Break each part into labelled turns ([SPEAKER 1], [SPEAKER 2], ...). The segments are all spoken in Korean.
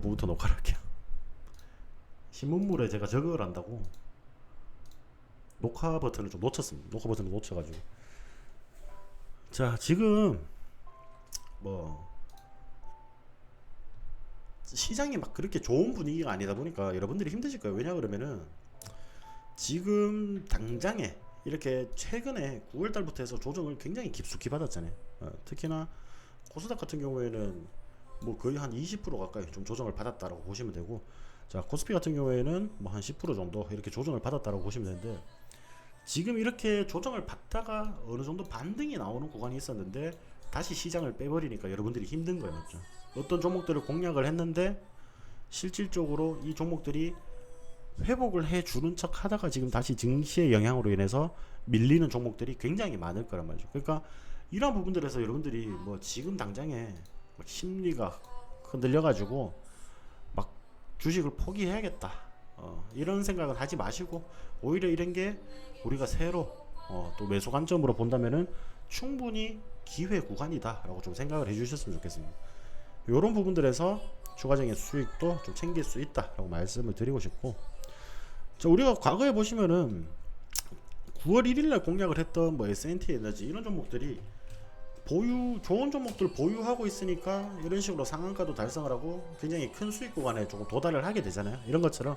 [SPEAKER 1] 뭐부터 녹화를 할게요. 신문물에 제가 저걸 한다고 녹화 버튼을 좀 놓쳤습니다. 녹화 버튼을 놓쳐가지고. 자, 지금 뭐 시장이 막 그렇게 좋은 분위기가 아니다 보니까 여러분들이 힘드실 거예요. 왜냐 그러면은 지금 당장에 이렇게 최근에 9월 달부터 해서 조정을 굉장히 깊숙이 받았잖아요. 특히나 코스닥 같은 경우에는 뭐 거의 한 20% 가까이 좀 조정을 받았다라고 보시면 되고, 자 코스피 같은 경우에는 뭐 한 10% 정도 이렇게 조정을 받았다라고 보시면 되는데, 지금 이렇게 조정을 받다가 어느 정도 반등이 나오는 구간이 있었는데 다시 시장을 빼버리니까 여러분들이 힘든 거예요. 맞죠? 어떤 종목들을 공략을 했는데 실질적으로 이 종목들이 회복을 해주는 척 하다가 지금 다시 증시의 영향으로 인해서 밀리는 종목들이 굉장히 많을 거란 말이죠. 그러니까 이런 부분들에서 여러분들이 뭐 지금 당장에 심리가 흔들려가지고 막 주식을 포기해야겠다, 이런 생각은 하지 마시고, 오히려 이런 게 우리가 새로 또 매수 관점으로 본다면은 충분히 기회 구간이다라고 좀 생각을 해주셨으면 좋겠습니다. 이런 부분들에서 추가적인 수익도 좀 챙길 수 있다라고 말씀을 드리고 싶고, 자, 우리가 과거에 보시면은 9월 1일날 공략을 했던 뭐 S&T 에너지 이런 종목들이 좋은 종목들 보유하고 있으니까 이런 식으로 상한가도 달성을 하고 굉장히 큰 수익 구간에 조금 도달을 하게 되잖아요. 이런 것처럼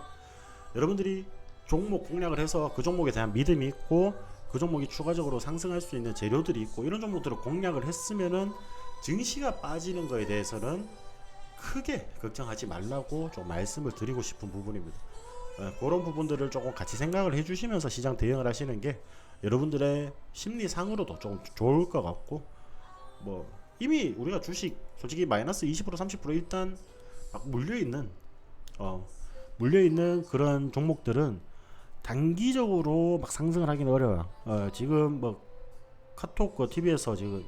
[SPEAKER 1] 여러분들이 종목 공략을 해서 그 종목에 대한 믿음이 있고 그 종목이 추가적으로 상승할 수 있는 재료들이 있고 이런 종목들을 공략을 했으면은 증시가 빠지는 거에 대해서는 크게 걱정하지 말라고 좀 말씀을 드리고 싶은 부분입니다. 그런 부분들을 조금 같이 생각을 해주시면서 시장 대응을 하시는 게 여러분들의 심리상으로도 조금 좋을 것 같고, 뭐 이미 우리가 주식 솔직히 마이너스 20% 30% 일단 막 물려있는 그런 종목들은 단기적으로 막 상승을 하기는 어려워요. 지금 뭐 카톡 TV에서 지금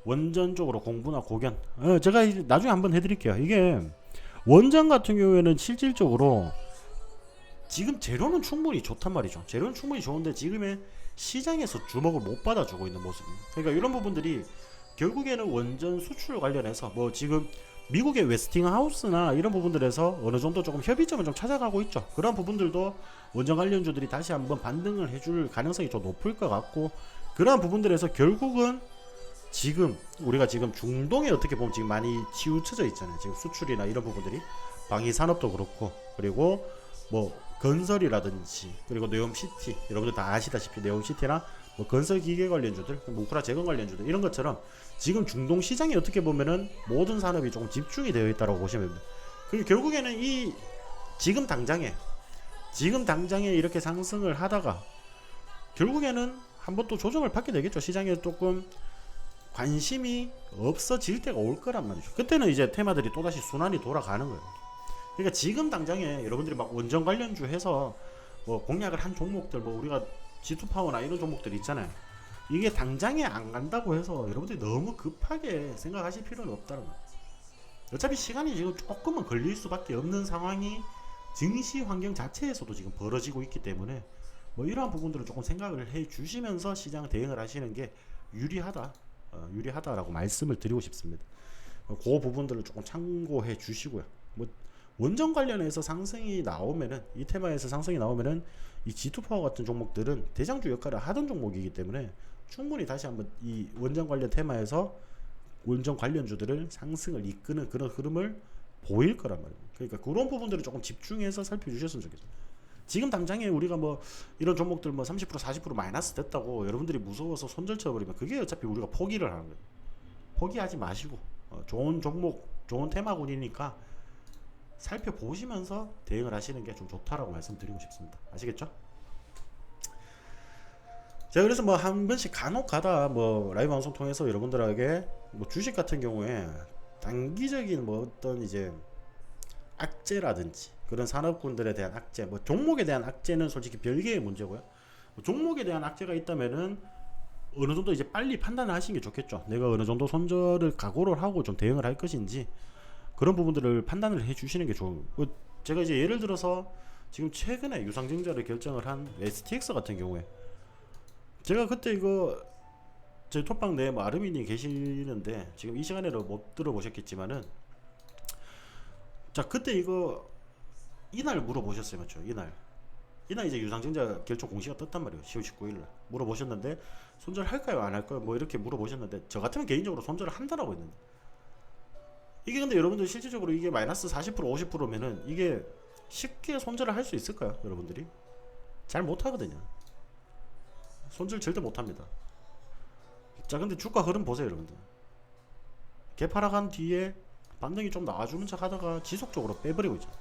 [SPEAKER 1] 원전 쪽으로 공부나 고견, 제가 나중에 한번 해드릴게요. 이게 원전 같은 경우에는 실질적으로 지금 재료는 충분히 좋단 말이죠. 재료는 충분히 좋은데 지금의 시장에서 주목을 못 받아주고 있는 모습입니다. 그러니까 이런 부분들이 결국에는 원전 수출 관련해서 뭐 지금 미국의 웨스팅하우스나 이런 부분들에서 어느 정도 조금 협의점을 좀 찾아가고 있죠. 그런 부분들도 원전 관련주들이 다시 한번 반등을 해줄 가능성이 좀 높을 것 같고, 그러한 부분들에서 결국은 지금 우리가 지금 중동에 어떻게 보면 지금 많이 치우쳐져 있잖아요. 지금 수출이나 이런 부분들이 방위 산업도 그렇고, 그리고 뭐 건설이라든지, 그리고 네옴시티, 여러분들 다 아시다시피 네옴시티나 뭐 건설 기계 관련주들, 뭐 우크라 재건 관련주들 이런 것처럼 지금 중동 시장이 어떻게 보면은 모든 산업이 조금 집중이 되어 있다고 보시면 됩니다. 그리고 결국에는 이 지금 당장에 이렇게 상승을 하다가 결국에는 한번 또 조정을 받게 되겠죠. 시장에 조금 관심이 없어질 때가 올 거란 말이죠. 그때는 이제 테마들이 또다시 순환이 돌아가는 거예요. 그러니까 지금 당장에 여러분들이 막 원전 관련주 해서 뭐 공략을 한 종목들, 뭐 우리가 G2파워나 이런 종목들 있잖아요. 이게 당장에 안 간다고 해서 여러분들이 너무 급하게 생각하실 필요는 없다는 거예요. 어차피 시간이 지금 조금은 걸릴 수밖에 없는 상황이 증시 환경 자체에서도 지금 벌어지고 있기 때문에 뭐 이러한 부분들을 조금 생각을 해 주시면서 시장 대응을 하시는 게 유리하다라고 말씀을 드리고 싶습니다. 그 부분들을 조금 참고해 주시고요. 뭐 원전 관련해서 상승이 나오면은, 이 테마에서 상승이 나오면은 이 G2파워 같은 종목들은 대장주 역할을 하던 종목이기 때문에 충분히 다시 한번 이 원전 관련 테마에서 원전 관련주들을 상승을 이끄는 그런 흐름을 보일 거란 말이에요. 그러니까 그런 부분들을 조금 집중해서 살펴주셨으면 좋겠어요. 지금 당장에 우리가 뭐 이런 종목들 뭐 30% 40% 마이너스 됐다고 여러분들이 무서워서 손절 쳐버리면 그게 어차피 우리가 포기를 하는 거예요. 포기하지 마시고 좋은 종목, 좋은 테마군이니까 살펴보시면서 대응을 하시는 게 좀 좋다라고 말씀드리고 싶습니다. 아시겠죠? 제가 그래서 뭐 한 번씩 간혹 가다 뭐 라이브 방송 통해서 여러분들에게 뭐 주식 같은 경우에 단기적인 뭐 어떤 이제 악재라든지 그런 산업군들에 대한 악재, 뭐 종목에 대한 악재는 솔직히 별개의 문제고요. 뭐 종목에 대한 악재가 있다면은 어느 정도 이제 빨리 판단을 하시는 게 좋겠죠. 내가 어느 정도 손절을 각오를 하고 좀 대응을 할 것인지 그런 부분들을 판단을 해 주시는 게 좋은. 제가 이제 예를 들어서 지금 최근에 유상증자를 결정을 한 STX 같은 경우에 제가 그때 이거 제 톡방 내에 뭐 아르민이 계시는데 지금 이 시간에는 못 들어보셨겠지만은 자, 그때 이거 이날 물어보셨어요, 맞죠? 이날 이제 유상증자 결정 공시가 떴단 말이에요. 10월 19일 날 물어보셨는데 손절 할까요, 안 할까요? 뭐 이렇게 물어보셨는데 저 같으면 개인적으로 손절을 한다라고 했는데, 이게 근데 여러분들 실질적으로 이게 마이너스 40% 50%면은 이게 쉽게 손절을 할 수 있을까요, 여러분들이? 잘 못하거든요. 손절 절대 못합니다. 자, 근데 주가 흐름 보세요, 여러분들. 개파락한 뒤에 반등이 좀 나와주는 척 하다가 지속적으로 빼버리고 있죠.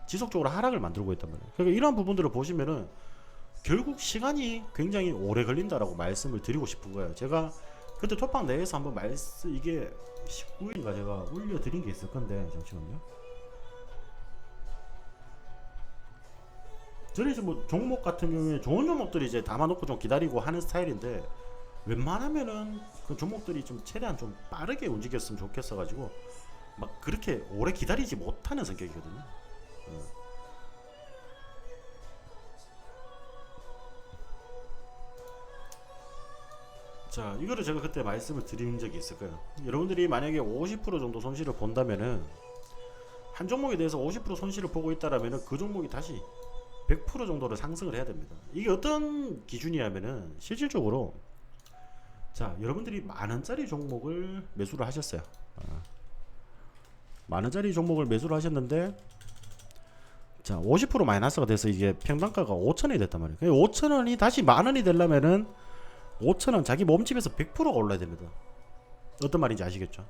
[SPEAKER 1] 지속적으로 하락을 만들고 있단 말이에요. 그러니까 이러한 부분들을 보시면은 결국 시간이 굉장히 오래 걸린다라고 말씀을 드리고 싶은 거예요. 제가 그때 톡방 내에서 한번 이게 19일인가 제가 올려드린 게 있을 건데, 잠시만요. 저는 이제 뭐 종목 같은 경우에 좋은 종목들이 이제 담아놓고 좀 기다리고 하는 스타일인데, 웬만하면은 그 종목들이 좀 최대한 좀 빠르게 움직였으면 좋겠어가지고 막 그렇게 오래 기다리지 못하는 성격이거든요. 어. 자, 이거를 제가 그때 말씀을 드린 적이 있을 거예요. 여러분들이 만약에 50% 정도 손실을 본다면은, 한 종목에 대해서 50% 손실을 보고 있다라면은 그 종목이 다시 100% 정도를 상승을 해야 됩니다. 이게 어떤 기준이냐면은 실질적으로, 자, 여러분들이 만원짜리 종목을 매수를 하셨어요. 만원짜리 종목을 매수를 하셨는데, 자, 50% 마이너스가 돼서 이게 평단가가 5천원이 됐단 말이에요. 5천원이 다시 만원이 되려면은 5천원 자기 몸집에서 100%가 올라야 됩니다. 어떤 말인지 아시겠죠?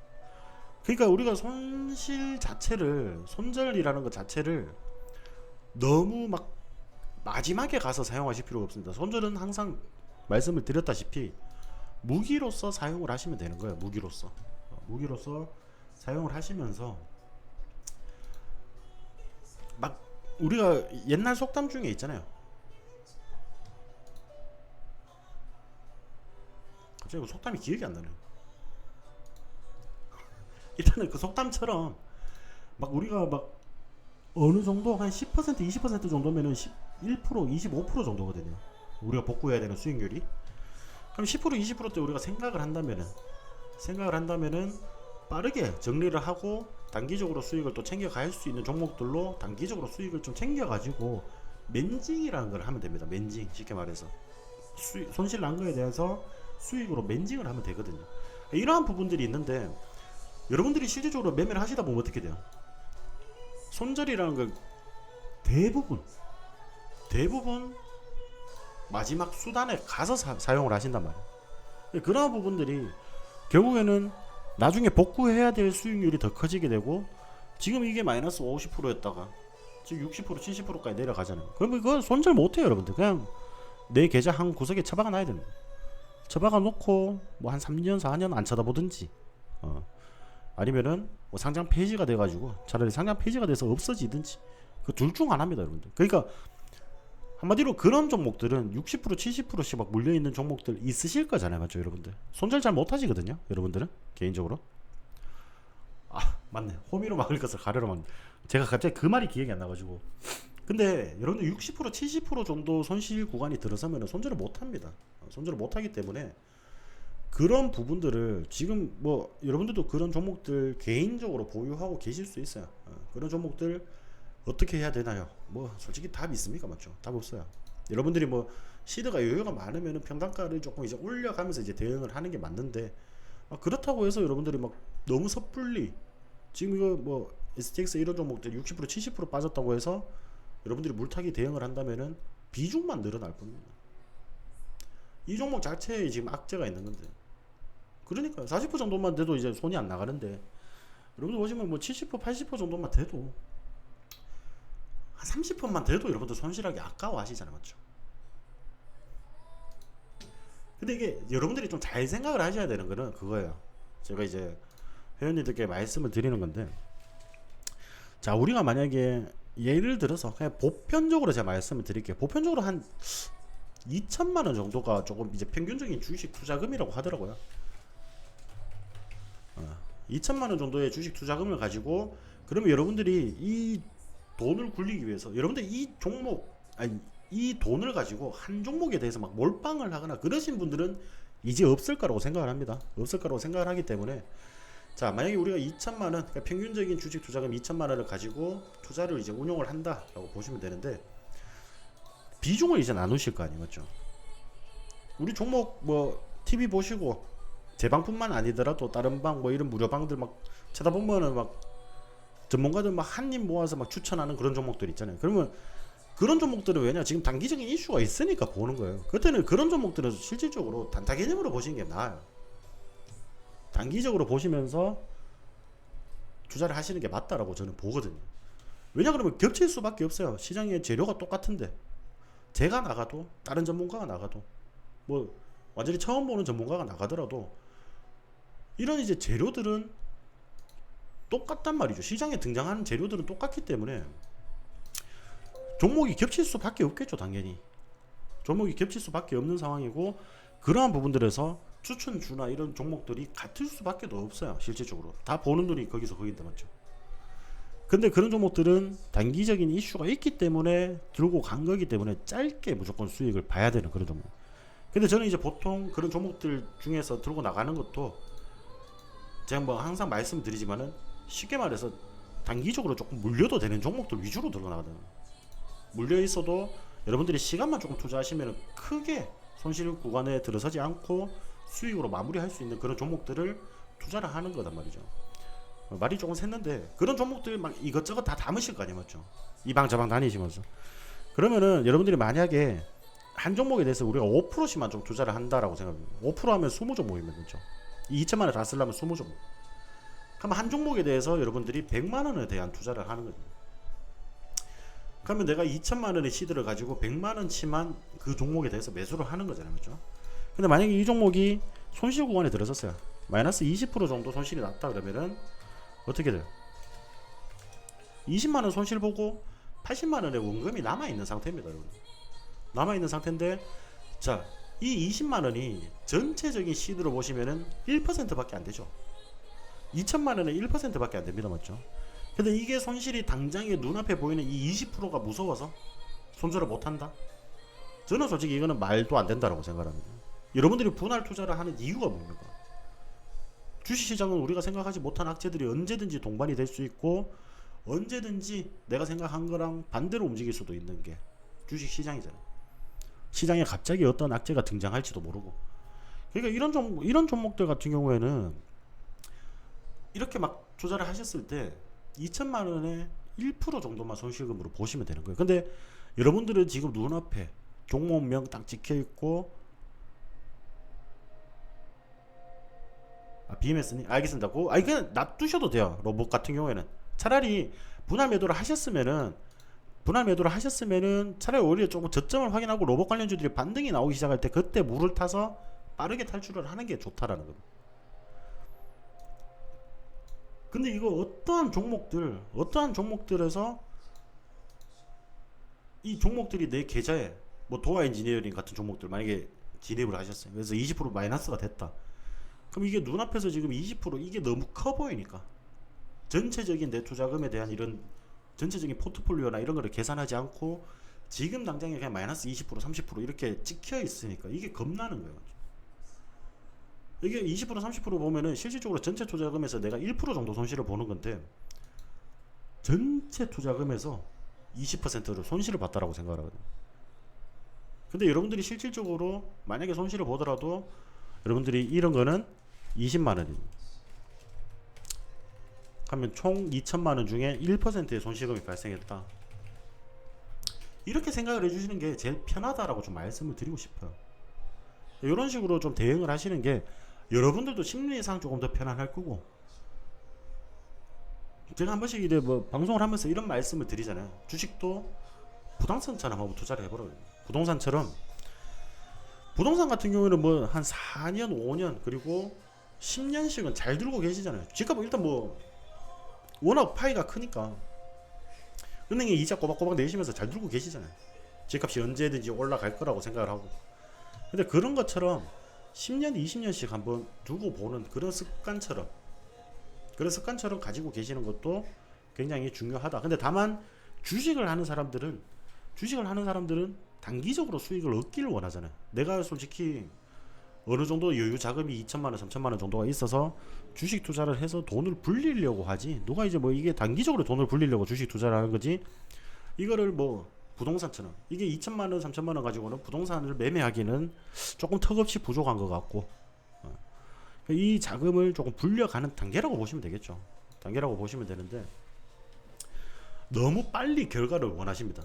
[SPEAKER 1] 그러니까 우리가 손실 자체를, 손절이라는 것 자체를 너무 막 마지막에 가서 사용하실 필요가 없습니다. 손절은 항상 말씀을 드렸다시피 무기로서 사용을 하시면 되는 거예요. 무기로서 사용을 하시면서, 막 우리가 옛날 속담 중에 있잖아요. 갑자기 그 속담이 기억이 안 나네요. 일단은 그 속담처럼 막 우리가 막 어느 정도 한 10% 20% 정도면은 1% 25% 정도거든요. 우리가 복구해야 되는 수익률이. 그럼 10% 20%대 우리가 생각을 한다면은 빠르게 정리를 하고 단기적으로 수익을 또 챙겨갈 수 있는 종목들로 단기적으로 수익을 좀 챙겨가지고 맨징이라는 걸 하면 됩니다. 맨징, 쉽게 말해서 손실 난 거에 대해서 수익으로 맨징을 하면 되거든요. 이러한 부분들이 있는데, 여러분들이 실질적으로 매매를 하시다 보면 어떻게 돼요? 손절이라는 걸 대부분 마지막 수단에 가서 사용을 하신단 말이에요. 그러한 부분들이 결국에는 나중에 복구해야 될 수익률이 더 커지게 되고, 지금 이게 마이너스 50%였다가 지금 60% 70%까지 내려가잖아요. 그러면 이건 손절 못해요, 여러분들. 그냥 내 계좌 한 구석에 처박아 놔야 됩니다. 처박아 놓고 뭐 한 3년 4년 안 쳐다보든지, 아니면은 뭐 상장 폐지가 돼가지고 차라리 상장 폐지가 돼서 없어지든지, 그 둘 중 하나입니다, 여러분들. 그러니까 한마디로 그런 종목들은 60% 70%씩 막 물려있는 종목들 있으실 거잖아요, 맞죠, 여러분들? 손절 잘 못하시거든요, 여러분들은 개인적으로. 아, 맞네. 호미로 막을 것을 가려로 막. 제가 갑자기 그 말이 기억이 안 나가지고. 근데 여러분들 60% 70% 정도 손실 구간이 들어서면 손절을 못합니다. 손절을 못하기 때문에 그런 부분들을 지금 뭐 여러분들도 그런 종목들 개인적으로 보유하고 계실 수 있어요. 그런 종목들 어떻게 해야 되나요? 뭐 솔직히 답이 있습니까? 맞죠? 답 없어요. 여러분들이 뭐 시드가 여유가 많으면 평단가를 조금 이제 올려가면서 이제 대응을 하는 게 맞는데, 그렇다고 해서 여러분들이 막 너무 섣불리 지금 이거 뭐 STX 이런 종목들 60% 70% 빠졌다고 해서 여러분들이 물타기 대응을 한다면은 비중만 늘어날 뿐입니다. 이 종목 자체에 지금 악재가 있는 건데, 그러니까 40% 정도만 돼도 이제 손이 안 나가는데, 여러분들 보시면 뭐 70% 80% 정도만 돼도, 한 30%만 돼도 여러분들 손실하기 아까워 하시잖아요, 맞죠? 근데 이게 여러분들이 좀 잘 생각을 하셔야 되는 거는 그거예요. 제가 이제 회원님들께 말씀을 드리는 건데, 자, 우리가 만약에 예를 들어서 그냥 보편적으로 제가 말씀을 드릴게요. 보편적으로 한 2천만 원 정도가 조금 이제 평균적인 주식 투자금이라고 하더라고요. 2천만 원 정도의 주식 투자금을 가지고, 그러면 여러분들이 이 돈을 굴리기 위해서 여러분들 이 종목, 아니 이 돈을 가지고 한 종목에 대해서 막 몰빵을 하거나 그러신 분들은 이제 없을 거라고 생각을 합니다. 없을 거라고 생각을 하기 때문에 자, 만약에 우리가 2천만 원, 그러니까 평균적인 주식 투자금 2천만 원을 가지고 투자를 이제 운용을 한다라고 보시면 되는데, 비중을 이제 나누실 거 아니에요, 맞죠? 우리 종목 뭐 TV 보시고 제 방뿐만 아니더라도 다른 방 뭐 이런 무료 방들 막 찾아보면은 막 전문가들 막 한 입 모아서 막 추천하는 그런 종목들 있잖아요. 그러면 그런 종목들은 왜냐, 지금 단기적인 이슈가 있으니까 보는 거예요. 그때는 그런 종목들은 실질적으로 단타 개념으로 보시는 게 나아요. 단기적으로 보시면서 투자를 하시는 게 맞다라고 저는 보거든요. 왜냐 그러면 겹칠 수밖에 없어요. 시장의 재료가 똑같은데 제가 나가도 다른 전문가가 나가도 뭐 완전히 처음 보는 전문가가 나가더라도 이런 이제 재료들은 똑같단 말이죠. 시장에 등장하는 재료들은 똑같기 때문에 종목이 겹칠 수밖에 없겠죠. 당연히 종목이 겹칠 수밖에 없는 상황이고, 그러한 부분들에서 추천주나 이런 종목들이 같을 수밖에 없어요. 실질적으로 다 보는 눈이 거기서 거긴데 맞죠. 근데 그런 종목들은 단기적인 이슈가 있기 때문에 들고 간 거기 때문에 짧게 무조건 수익을 봐야 되는 그런 종목. 근데 저는 이제 보통 그런 종목들 중에서 들고 나가는 것도 제가 뭐 항상 말씀드리지만은 쉽게 말해서 단기적으로 조금 물려도 되는 종목들 위주로 들고 나가거든요. 물려 있어도 여러분들이 시간만 조금 투자하시면 크게 손실 구간에 들어서지 않고 수익으로 마무리할 수 있는 그런 종목들을 투자를 하는 거단 말이죠. 말이 조금 샜는데 그런 종목들 막 이것저것 다 담으실 거 아니에요, 맞죠? 이 방 저 방 다니시면서 그러면은 여러분들이 만약에 한 종목에 대해서 우리가 5%씩만 좀 투자를 한다라고 생각합니다. 5% 하면 20종목이면 그렇죠. 이 2천만 원 다 쓰려면 20종목. 그럼 한 종목에 대해서 여러분들이 100만 원에 대한 투자를 하는 거죠. 그러면 내가 2천만 원의 시드를 가지고 100만 원치만 그 종목에 대해서 매수를 하는 거잖아요, 그렇죠? 근데 만약에 이 종목이 손실 구간에 들어섰어요. 마이너스 20% 정도 손실이 났다 그러면은 어떻게 돼요? 20만 원 손실 보고 80만 원의 원금이 남아 있는 상태입니다, 여러분. 남아 있는 상태인데, 자, 이 20만 원이 전체적인 시드로 보시면은 1%밖에 안 되죠. 2천만 원에 1%밖에 안 됩니다, 맞죠? 근데 이게 손실이 당장에 눈앞에 보이는 이 20%가 무서워서 손절을 못 한다? 저는 솔직히 이거는 말도 안 된다라고 생각합니다. 여러분들이 분할 투자를 하는 이유가 뭡니까? 주식시장은 우리가 생각하지 못한 악재들이 언제든지 동반이 될 수 있고, 언제든지 내가 생각한 거랑 반대로 움직일 수도 있는 게 주식시장이잖아요. 시장에 갑자기 어떤 악재가 등장할지도 모르고. 그러니까 이런 종목들 같은 경우에는 이렇게 막 투자를 하셨을 때 2천만 원에 1% 정도만 손실금으로 보시면 되는 거예요. 근데 여러분들은 지금 눈앞에 종목명 딱 찍혀 있고, BMS니 알겠습니다. 그냥 놔두셔도 돼요. 로봇 같은 경우에는 차라리 분할 매도를 하셨으면은 차라리 오히려 조금 저점을 확인하고 로봇 관련주들이 반등이 나오기 시작할 때 그때 물을 타서 빠르게 탈출을 하는 게 좋다라는 겁니다. 근데 이거 어떠한 종목들에서 이 종목들이 내 계좌에 뭐 도화 엔지니어링 같은 종목들 만약에 진입을 하셨어요. 그래서 20% 마이너스가 됐다. 그럼 이게 눈앞에서 지금 20% 이게 너무 커 보이니까 전체적인 내 투자금에 대한 이런 전체적인 포트폴리오나 이런 거를 계산하지 않고 지금 당장에 그냥 마이너스 20% 30% 이렇게 찍혀 있으니까 이게 겁나는 거예요. 이게 20% 30% 보면은 실질적으로 전체 투자금에서 내가 1% 정도 손실을 보는 건데 전체 투자금에서 20%를 손실을 봤다라고 생각을 하거든요. 근데 여러분들이 실질적으로 만약에 손실을 보더라도 여러분들이 이런 거는 20만 원입니다. 하면 총 2천만 원 중에 1%의 손실금이 발생했다. 이렇게 생각을 해주시는 게 제일 편하다라고 좀 말씀을 드리고 싶어요. 이런 식으로 좀 대응을 하시는 게 여러분들도 심리상 조금 더 편안할 거고, 제가 한 번씩 이제 뭐 방송을 하면서 이런 말씀을 드리잖아요. 주식도 부동산처럼 한번 투자를 해보라고. 부동산 같은 경우에는 뭐 한 4년 5년 그리고 10년씩은 잘 들고 계시잖아요. 집값은 일단 뭐 워낙 파이가 크니까 은행에 이자 꼬박꼬박 내시면서 잘 들고 계시잖아요. 집값이 언제든지 올라갈 거라고 생각을 하고. 근데 그런 것처럼 10년 20년씩 한번 두고 보는 그런 습관처럼 가지고 계시는 것도 굉장히 중요하다. 근데 다만 주식을 하는 사람들은 단기적으로 수익을 얻기를 원하잖아요. 내가 솔직히 어느 정도 여유 자금이 2천만 원, 3천만 원 정도가 있어서 주식 투자를 해서 돈을 불리려고 하지. 누가 이제 뭐 이게 단기적으로 돈을 불리려고 주식 투자를 하는 거지. 이거를 뭐 부동산처럼 이게 2천만 원, 3천만 원 가지고는 부동산을 매매하기는 조금 턱없이 부족한 것 같고, 이 자금을 조금 불려가는 단계라고 보시면 되겠죠. 단계라고 보시면 되는데 너무 빨리 결과를 원하십니다.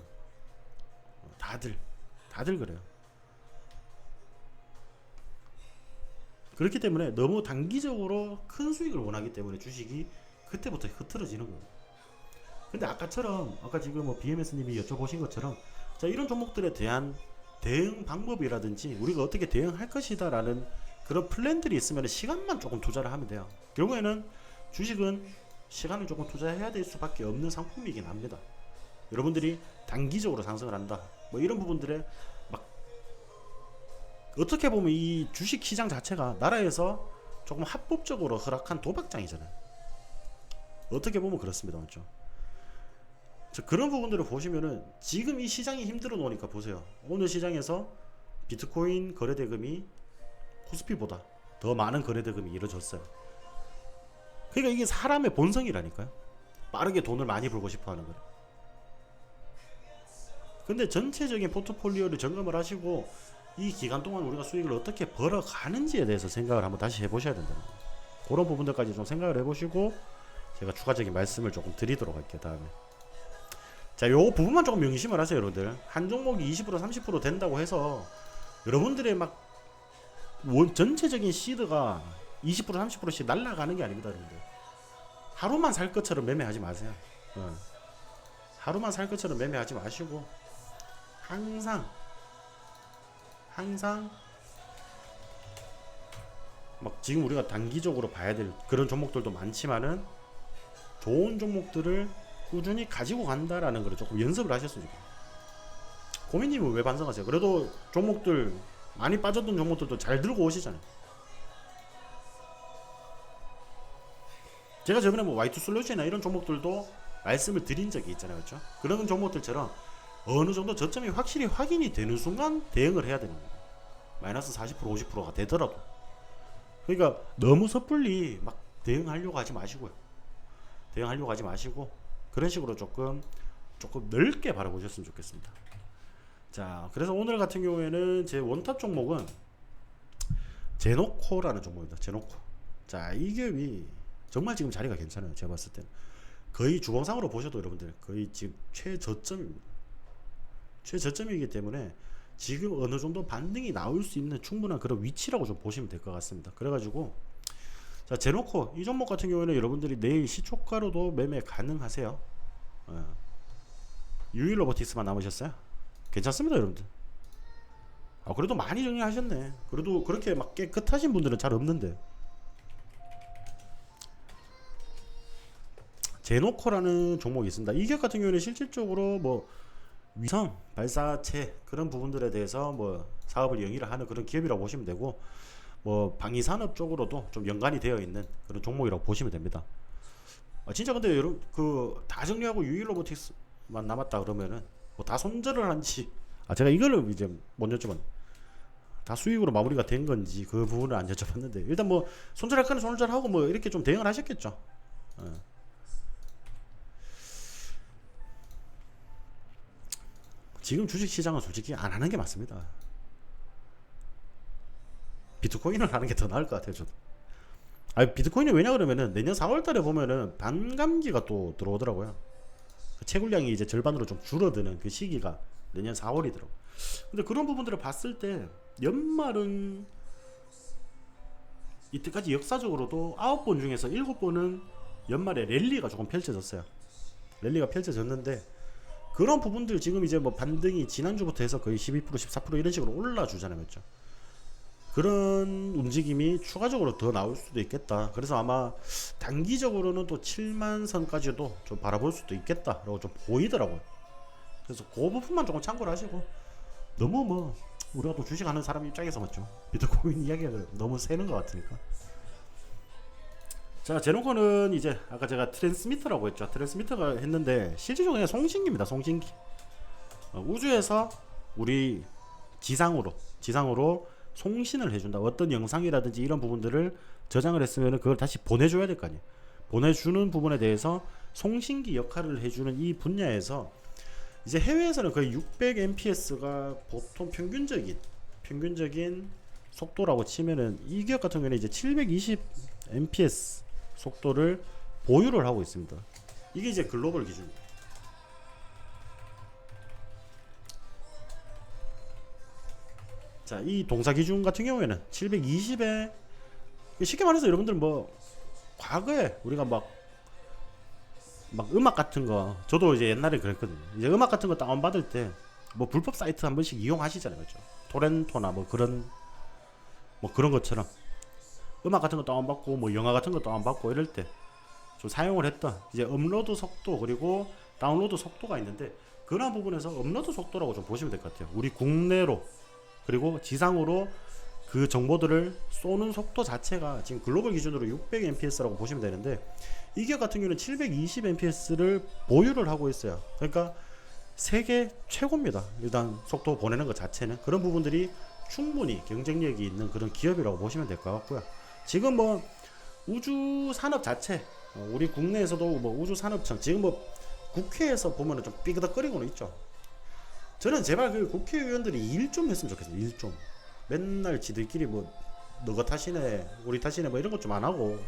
[SPEAKER 1] 다들 그래요. 그렇기 때문에 너무 단기적으로 큰 수익을 원하기 때문에 주식이 그때부터 흐트러지는 거예요. 근데 아까 지금 뭐 BMS님이 여쭤보신 것처럼 자, 이런 종목들에 대한 대응 방법이라든지 우리가 어떻게 대응할 것이다라는 그런 플랜들이 있으면 시간만 조금 투자를 하면 돼요. 결국에는 주식은 시간을 조금 투자해야 될 수밖에 없는 상품이긴 합니다. 여러분들이 단기적으로 상승을 한다, 뭐 이런 부분들에 막 어떻게 보면 이 주식 시장 자체가 나라에서 조금 합법적으로 허락한 도박장이잖아요. 어떻게 보면 그렇습니다. 맞죠? 그런 부분들을 보시면은 지금 이 시장이 힘들어 놓으니까 보세요. 오늘 시장에서 비트코인 거래대금이 코스피보다 더 많은 거래대금이 이루어졌어요. 그러니까 이게 사람의 본성이라니까요. 빠르게 돈을 많이 벌고 싶어 하는 거예요. 근데 전체적인 포트폴리오를 점검을 하시고 이 기간 동안 우리가 수익을 어떻게 벌어가는지에 대해서 생각을 한번 다시 해보셔야 된다는 거예요. 그런 부분들까지 좀 생각을 해보시고 제가 추가적인 말씀을 조금 드리도록 할게요. 다음에 자, 요 부분만 조금 명심을 하세요. 여러분들 한 종목이 20% 30% 된다고 해서 여러분들의 막 전체적인 시드가 20% 30%씩 날아가는 게 아닙니다. 여러분들 하루만 살 것처럼 매매하지 마세요. 하루만 살 것처럼 매매하지 마시고 항상 막 지금 우리가 단기적으로 봐야 될 그런 종목들도 많지만은 좋은 종목들을 꾸준히 가지고 간다라는 걸 조금 연습을 하셨으면 좋겠어요. 고민님은 왜 반성하세요? 그래도 종목들 많이 빠졌던 종목들도 잘 들고 오시잖아요. 제가 저번에 뭐 Y2 솔루션이나 이런 종목들도 말씀을 드린 적이 있잖아요. 그렇죠? 그런 종목들처럼 어느 정도 저점이 확실히 확인이 되는 순간 대응을 해야 되는 거예요. 마이너스 40% 50%가 되더라도. 그러니까 너무 섣불리 막 대응하려고 하지 마시고요. 대응하려고 하지 마시고 그런 식으로 조금 넓게 바라보셨으면 좋겠습니다. 자, 그래서 오늘 같은 경우에는 제 원탑 종목은 제노코라는 종목입니다. 제노코. 자, 이 기업이 정말 지금 자리가 괜찮아요. 제가 봤을 때는 거의 주봉상으로 보셔도 여러분들 거의 지금 최저점입니다. 최저점이기 때문에 지금 어느 정도 반등이 나올 수 있는 충분한 그런 위치라고 좀 보시면 될 것 같습니다. 그래가지고 자, 제노코 이 종목 같은 경우에는 여러분들이 내일 시초가로도 매매 가능하세요. 유일로보틱스만 남으셨어요. 괜찮습니다, 여러분들. 그래도 많이 정리하셨네. 그래도 그렇게 막 깨끗하신 분들은 잘 없는데. 제노코라는 종목이 있습니다. 이 기업 같은 경우는 실질적으로 뭐 위성 발사체 그런 부분들에 대해서 뭐 사업을 영위를 하는 그런 기업이라고 보시면 되고, 뭐 방위산업 쪽으로도 좀 연관이 되어 있는 그런 종목이라고 보시면 됩니다. 진짜 근데 여러분 그 다 정리하고 유일로보틱스만 남았다 그러면은 뭐 다 손절을 한지 제가 이거를 이제 못 여쭤봤네. 다 수익으로 마무리가 된 건지 그 부분을 안 여쭤봤는데 일단 뭐 손절할 거는 손절하고 뭐 이렇게 좀 대응을 하셨겠죠. 지금 주식시장은 솔직히 안 하는 게 맞습니다. 비트코인을 하는 게 더 나을 것 같아요. 저도. 비트코인이 왜냐 그러면은 내년 4월달에 보면은 반감기가 또 들어오더라고요. 채굴량이 이제 절반으로 좀 줄어드는 그 시기가 내년 4월이더라고. 근데 그런 부분들을 봤을 때 연말은 이때까지 역사적으로도 9번 중에서 7번은 연말에 랠리가 조금 펼쳐졌어요. 랠리가 펼쳐졌는데 그런 부분들 지금 이제 뭐 반등이 지난주부터 해서 거의 12% 14% 이런 식으로 올라주잖아요. 그렇죠? 그런 움직임이 추가적으로 더 나올 수도 있겠다. 그래서 아마 단기적으로는 또 7만 선까지도 좀 바라볼 수도 있겠다라고 좀 보이더라고요. 그래서 그 부분만 조금 참고를 하시고, 너무 뭐 우리가 또 주식하는 사람 입장에서 맞죠, 비트코인 이야기가 너무 새는 것 같으니까. 자, 제노코는 이제 아까 제가 트랜스미터라고 했죠. 트랜스미터가 했는데 실질적으로 그냥 송신기입니다. 송신기. 우주에서 우리 지상으로 송신을 해준다. 어떤 영상이라든지 이런 부분들을 저장을 했으면 그걸 다시 보내줘야 될 거 아니에요. 보내주는 부분에 대해서 송신기 역할을 해주는 이 분야에서 이제 해외에서는 거의 600mbps가 보통 평균적인 속도라고 치면은 이 기업 같은 경우에는 이제 720mbps 속도를 보유를 하고 있습니다. 이게 이제 글로벌 기준입니다. 자, 이 동사 기준 같은 경우에는 720에 쉽게 말해서 여러분들 뭐 과거에 우리가 막 음악 같은 거 저도 이제 옛날에 그랬거든요. 이제 음악 같은 거 다운 받을 때 뭐 불법 사이트 한 번씩 이용하시잖아요, 그렇죠? 토렌토나 뭐 그런 것처럼 음악 같은 거 다운 받고 뭐 영화 같은 거 다운 받고 이럴 때 좀 사용을 했던 이제 업로드 속도 그리고 다운로드 속도가 있는데 그런 부분에서 업로드 속도라고 좀 보시면 될 것 같아요. 우리 국내로 그리고 지상으로 그 정보들을 쏘는 속도 자체가 지금 글로벌 기준으로 600mbps라고 보시면 되는데 이 기업 같은 경우는 720mbps를 보유를 하고 있어요. 그러니까 세계 최고입니다. 일단 속도 보내는 것 자체는 그런 부분들이 충분히 경쟁력이 있는 그런 기업이라고 보시면 될 것 같고요. 지금 뭐 우주 산업 자체 우리 국내에서도 뭐 우주산업청 지금 뭐 국회에서 보면은 좀 삐그덕거리고는 있죠. 저는 제발 그 국회의원들이 일 좀 했으면 좋겠어요. 일 좀. 맨날 지들끼리 뭐 너가 탓이네 우리 탓이네 뭐 이런 것 좀 안 하고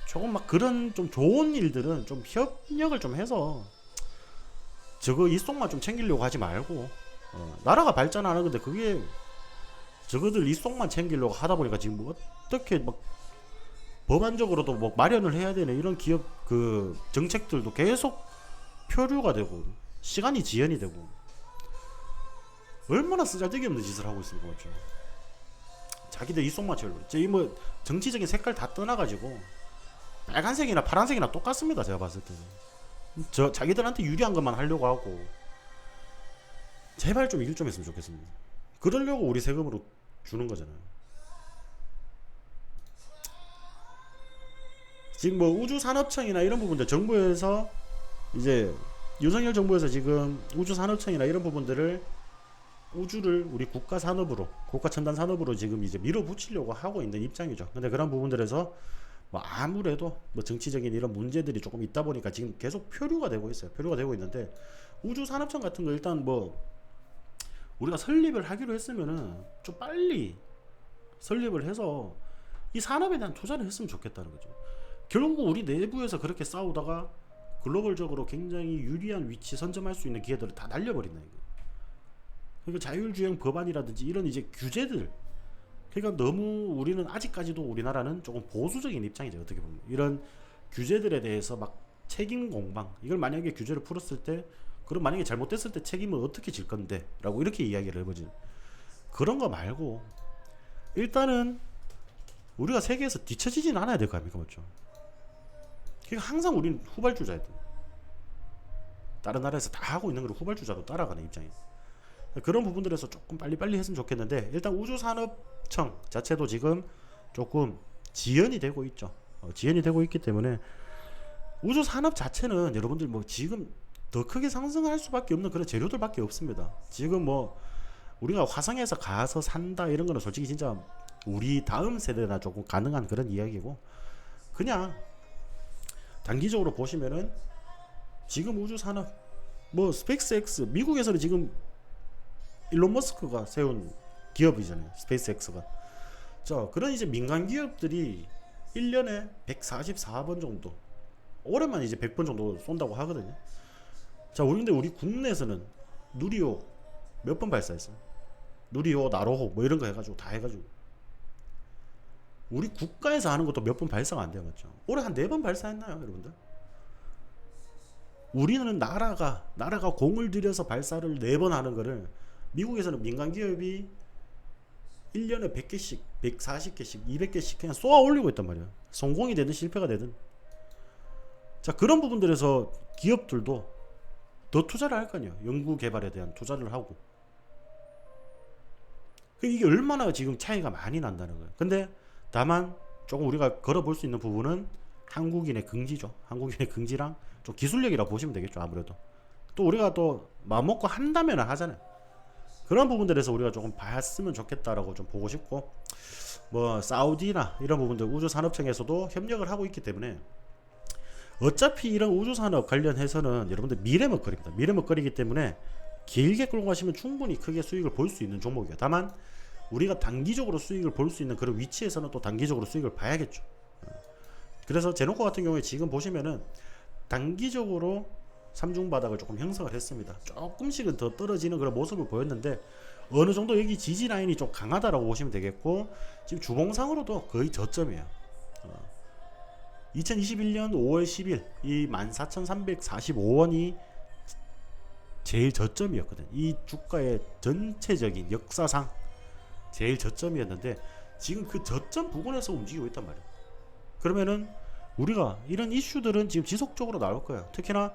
[SPEAKER 1] 조금 막 그런 좀 좋은 일들은 좀 협력을 좀 해서 저거 이속만 좀 챙기려고 하지 말고 나라가 발전하는 건데 그게 저거들 이속만 챙기려고 하다 보니까 지금 뭐 어떻게 막 법안적으로도 뭐 마련을 해야 되는 이런 기업 그 정책들도 계속 표류가 되고 시간이 지연이 되고 얼마나 쓰잘데기 없는 짓을 하고 있습니까, 그렇죠? 자기들 이속만 채우려고. 이 뭐 정치적인 색깔 다 떠나가지고 빨간색이나 파란색이나 똑같습니다. 제가 봤을 때는 저 자기들한테 유리한 것만 하려고 하고 제발 좀 일 좀 했으면 좋겠습니다. 그러려고 우리 세금으로 주는 거잖아요. 지금 뭐 우주산업청이나 이런 부분들 정부에서 이제 윤석열 정부에서 지금 우주산업청이나 이런 부분들을 우주를 우리 국가 산업으로 국가 첨단 산업으로 지금 이제 밀어붙이려고 하고 있는 입장이죠. 근데 그런 부분들에서 뭐 아무래도 뭐 정치적인 이런 문제들이 조금 있다 보니까 지금 계속 표류가 되고 있어요. 표류가 되고 있는데 우주산업청 같은 거 일단 뭐 우리가 설립을 하기로 했으면은 좀 빨리 설립을 해서 이 산업에 대한 투자를 했으면 좋겠다는 거죠. 결국 우리 내부에서 그렇게 싸우다가 글로벌적으로 굉장히 유리한 위치 선점할 수 있는 기회들을 다 날려버린다 이거. 그러니까 자율주행 법안이라든지 이런 이제 규제들 그러니까 너무 우리는 아직까지도 우리나라는 조금 보수적인 입장이죠. 어떻게 보면 이런 규제들에 대해서 막 책임 공방 이걸 만약에 규제를 풀었을 때 그럼 만약에 잘못됐을 때 책임은 어떻게 질 건데 라고 이렇게 이야기를 해보지 그런 거 말고 일단은 우리가 세계에서 뒤처지지는 않아야 될 거 아닙니까 맞죠? 그러니까 항상 우리는 후발주자야 돼. 다른 나라에서 다 하고 있는 걸 후발주자로 따라가는 입장이에요. 그런 부분들에서 조금 빨리빨리 했으면 좋겠는데 일단 우주산업청 자체도 지금 조금 지연이 되고 있죠. 지연이 되고 있기 때문에 우주산업 자체는 여러분들 뭐 지금 더 크게 상승할 수밖에 없는 그런 재료들밖에 없습니다. 지금 뭐 우리가 화성에서 가서 산다 이런 거는 솔직히 진짜 우리 다음 세대나 조금 가능한 그런 이야기고 그냥 단기적으로 보시면은 지금 우주산업 뭐 스페이스X 미국에서는 지금 일론 머스크가 세운 기업이잖아요. 스페이스X가. 자, 그런 이제 민간 기업들이 1년에 144번 정도 올해만 이제 100번 정도 쏜다고 하거든요. 자, 근데 우리 국내에서는 누리호 몇 번 발사했어요? 누리호, 나로호 뭐 이런 거 해가지고 다 해가지고 우리 국가에서 하는 것도 몇 번 발사가 안 돼요, 맞죠? 올해 한 4번 발사했나요, 여러분들? 우리는 나라가 공을 들여서 발사를 4번 하는 거를 미국에서는 민간 기업이 1년에 100개씩, 140개씩, 200개씩 그냥 쏘아 올리고 있단 말이에요. 성공이 되든 실패가 되든. 자, 그런 부분들에서 기업들도 더 투자를 할 거 아니에요. 연구 개발에 대한 투자를 하고. 이게 얼마나 지금 차이가 많이 난다는 거예요. 근데 다만 조금 우리가 걸어볼 수 있는 부분은 한국인의 긍지죠. 한국인의 긍지랑 좀 기술력이라 보시면 되겠죠. 아무래도 또 우리가 또 마음먹고 한다면 하잖아요. 그런 부분들에서 우리가 조금 봤으면 좋겠다라고 좀 보고 싶고, 뭐 사우디나 이런 부분들 우주산업청에서도 협력을 하고 있기 때문에 어차피 이런 우주산업 관련해서는 여러분들 미래먹거리입니다. 미래먹거리기 때문에 길게 끌고 가시면 충분히 크게 수익을 볼 수 있는 종목이에요. 다만 우리가 단기적으로 수익을 볼 수 있는 그런 위치에서는 또 단기적으로 수익을 봐야겠죠. 그래서 제노코 같은 경우에 지금 보시면은 단기적으로 삼중 바닥을 조금 형성을 했습니다. 조금씩은 더 떨어지는 그런 모습을 보였는데 어느 정도 여기 지지 라인이 좀 강하다라고 보시면 되겠고, 지금 주봉상으로도 거의 저점이에요. 2021년 5월 10일 이 14,345원이 제일 저점이었거든. 이 주가의 전체적인 역사상 제일 저점이었는데 지금 그 저점 부근에서 움직이고 있단 말이야. 그러면은 우리가 이런 이슈들은 지금 지속적으로 나올 거예요. 특히나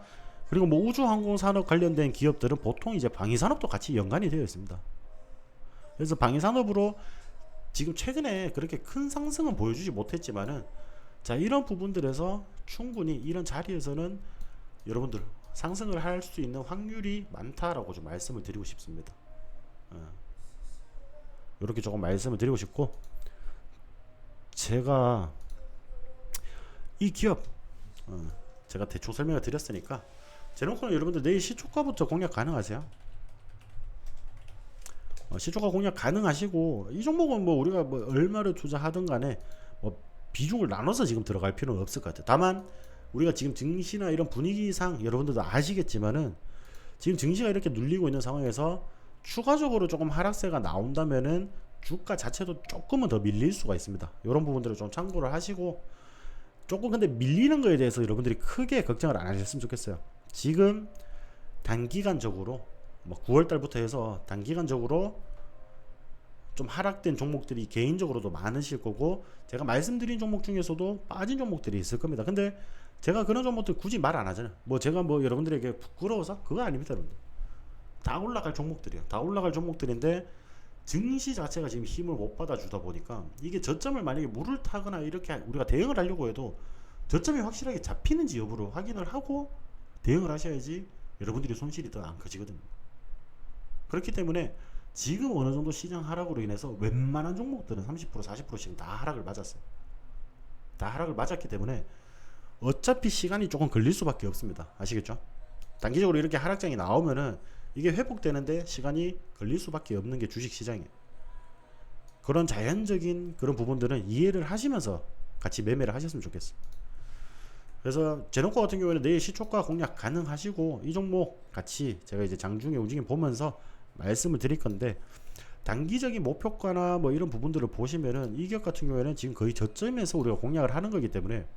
[SPEAKER 1] 그리고 뭐 우주항공산업 관련된 기업들은 보통 이제 방위산업도 같이 연관이 되어 있습니다. 그래서 방위산업으로 지금 최근에 그렇게 큰 상승은 보여주지 못했지만은, 자, 이런 부분들에서 충분히 이런 자리에서는 여러분들 상승을 할 수 있는 확률이 많다라고 좀 말씀을 드리고 싶습니다. 이렇게 조금 말씀을 드리고 싶고, 제가 이 기업 제가 대충 설명을 드렸으니까 제노코는 여러분들 내일 시초가부터 공략 가능하세요? 시초가 공략 가능하시고, 이 종목은 뭐 우리가 뭐 얼마를 투자하든 간에 뭐 비중을 나눠서 지금 들어갈 필요는 없을 것 같아요. 다만 우리가 지금 증시나 이런 분위기상 여러분들도 아시겠지만은 지금 증시가 이렇게 눌리고 있는 상황에서 추가적으로 조금 하락세가 나온다면은 주가 자체도 조금은 더 밀릴 수가 있습니다. 이런 부분들을 좀 참고를 하시고, 조금 근데 밀리는 거에 대해서 여러분들이 크게 걱정을 안 하셨으면 좋겠어요. 지금 단기간적으로 뭐 9월달부터 해서 단기간적으로 좀 하락된 종목들이 개인적으로도 많으실 거고, 제가 말씀드린 종목 중에서도 빠진 종목들이 있을 겁니다. 근데 제가 그런 종목들 굳이 말 안 하잖아요. 뭐 제가 뭐 여러분들에게 부끄러워서 그거 아닙니다, 여러분들. 다 올라갈 종목들이에요. 다 올라갈 종목들인데 증시 자체가 지금 힘을 못 받아주다 보니까 이게 저점을 만약에 물을 타거나 이렇게 우리가 대응을 하려고 해도 저점이 확실하게 잡히는지 여부를 확인을 하고 대응을 하셔야지 여러분들이 손실이 더 안 커지거든요. 그렇기 때문에 지금 어느 정도 시장 하락으로 인해서 웬만한 종목들은 30% 40%씩 다 하락을 맞았어요. 다 하락을 맞았기 때문에 어차피 시간이 조금 걸릴 수밖에 없습니다. 아시겠죠? 단기적으로 이렇게 하락장이 나오면은 이게 회복되는데 시간이 걸릴 수밖에 없는 게 주식시장이에요. 그런 자연적인 그런 부분들은 이해를 하시면서 같이 매매를 하셨으면 좋겠어요. 그래서 제노코 같은 경우에는 내일 시초가 공략 가능하시고, 이 종목 같이 제가 이제 장중에 움직임 보면서 말씀을 드릴 건데, 단기적인 목표가나 뭐 이런 부분들을 보시면은 이 기업 같은 경우에는 지금 거의 저점에서 우리가 공략을 하는 거기 때문에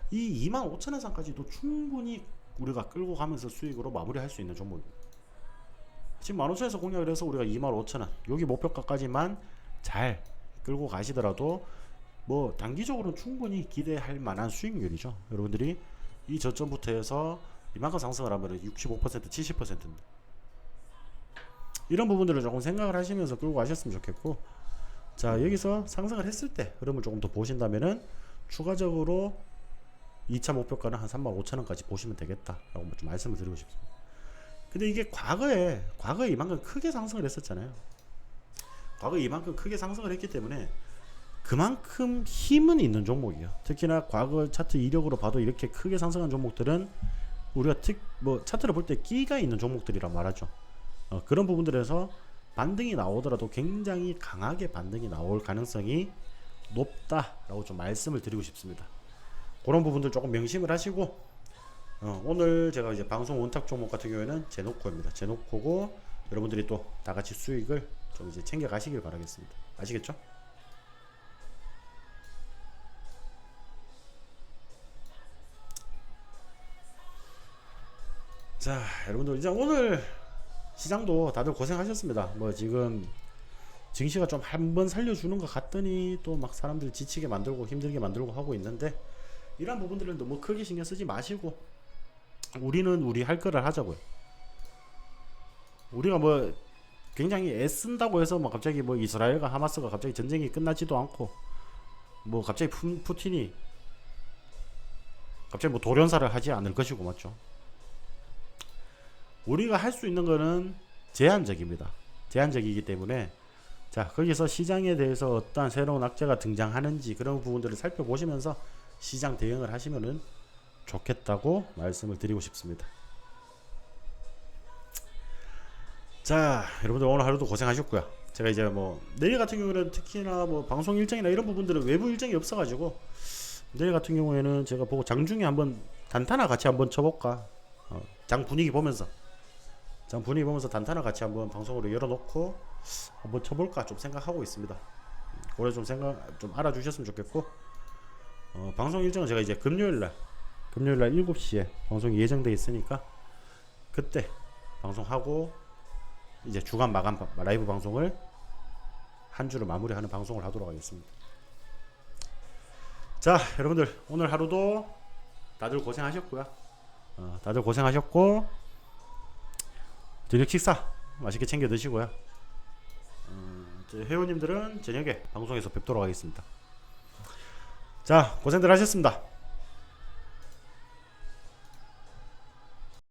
[SPEAKER 1] 이 25,000원 선까지도 충분히 우리가 끌고 가면서 수익으로 마무리할 수 있는 종목입니다. 지금 15,000원에서 공략을 해서 우리가 25,000원 여기 목표가까지만 잘 끌고 가시더라도 뭐 단기적으로는 충분히 기대할 만한 수익률이죠. 여러분들이 이 저점부터 해서 이만큼 상승을 하면 65% 70%입니다. 이런 부분들을 조금 생각을 하시면서 끌고 가셨으면 좋겠고, 자, 여기서 상승을 했을 때 흐름을 조금 더 보신다면은 추가적으로 2차 목표가는 한 35,000원까지 보시면 되겠다라고 좀 말씀을 드리고 싶습니다. 근데 이게 과거에 이만큼 크게 상승을 했었잖아요. 과거에 이만큼 크게 상승을 했기 때문에 그만큼 힘은 있는 종목이에요. 특히나 과거 차트 이력으로 봐도 이렇게 크게 상승한 종목들은 우리가 뭐 차트를 볼 때 끼가 있는 종목들이란 말하죠. 그런 부분들에서 반등이 나오더라도 굉장히 강하게 반등이 나올 가능성이 높다라고 좀 말씀을 드리고 싶습니다. 그런 부분들 조금 명심을 하시고, 오늘 제가 이제 방송 원탁 종목 같은 경우에는 제노코입니다. 제노코고 여러분들이 또 다 같이 수익을 좀 이제 챙겨 가시길 바라겠습니다. 아시겠죠? 자, 여러분들 이제 오늘 시장도 다들 고생하셨습니다. 뭐 지금 증시가 좀 한번 살려주는 것 같더니 또 막 사람들 지치게 만들고 힘들게 만들고 하고 있는데, 이런 부분들은 너무 크게 신경 쓰지 마시고 우리는 우리 할 거를 하자고요. 우리가 뭐 굉장히 애쓴다고 해서 뭐 갑자기 뭐 이스라엘과 하마스가 갑자기 전쟁이 끝나지도 않고, 뭐 갑자기 푸틴이 갑자기 뭐 돌연사를 하지 않을 것이고, 맞죠? 우리가 할 수 있는 거는 제한적입니다. 제한적이기 때문에 자 거기서 시장에 대해서 어떠한 새로운 악재가 등장하는지 그런 부분들을 살펴보시면서 시장 대응을 하시면은 좋겠다고 말씀을 드리고 싶습니다. 자 여러분들 오늘 하루도 고생하셨고요. 제가 이제 뭐 내일 같은 경우는 특히나 뭐 방송 일정이나 이런 부분들은 외부 일정이 없어가지고 내일 같은 경우에는 제가 보고 장중에 한번 단타나 같이 한번 쳐볼까, 장 분위기 보면서 단타나 같이 한번 방송으로 열어놓고 한번 쳐볼까 좀 생각하고 있습니다. 올해 좀 알아주셨으면 좋겠고, 방송 일정은 제가 이제 금요일날 7시에 방송이 예정돼 있으니까 그때 방송하고 이제 주간 마감 라이브 방송을 한 주를 마무리하는 방송을 하도록 하겠습니다. 자 여러분들 오늘 하루도 다들 고생하셨고요. 다들 고생하셨고 저녁 식사 맛있게 챙겨 드시고요. 회원님들은 저녁에 방송에서 뵙도록 하겠습니다. 자 고생들 하셨습니다.